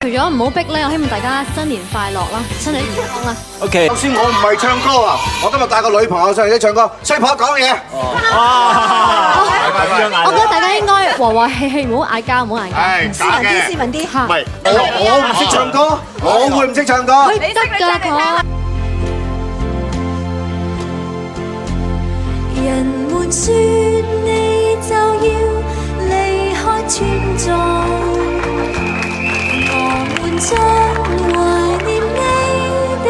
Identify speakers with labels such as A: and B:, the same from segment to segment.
A: 除咗唔好逼咧，我希望大家新年快樂啦，身體健康啦。
B: OK，
C: 頭先我唔係唱歌啊，我今日帶個女朋友上嚟一唱歌，衰婆講嘢。
A: 我覺得大家應該和和氣氣，唔好嗌交，唔好嗌交。
C: 係假嘅，
D: 斯文啲。
C: 唔係我唔識唱歌，我會唔識唱歌。
A: 得㗎佢。
E: 人們說你就要離開村莊，我們將懷念你的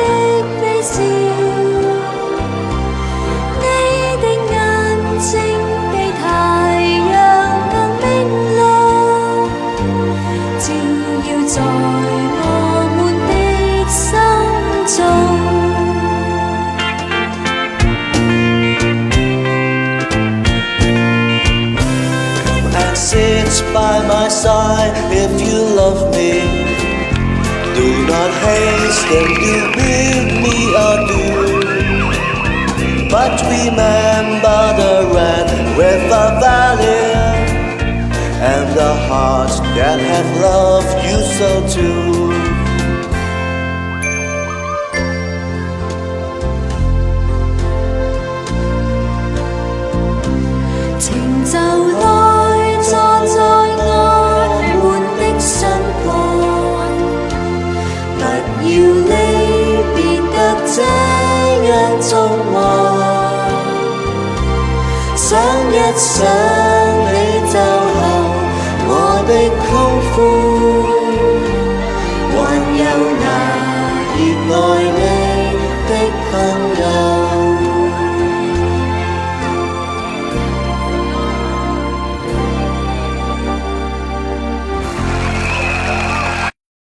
E: 微笑，你的眼睛比太陽更明亮，照耀在我們的心中。
F: Sit by my side if you love me. Do not hasten to bid me adieu. But remember the red river valley and the hearts that have loved you so too.
E: 情就來坐在我們的身旁，不要離別得這樣匆忙，想一想。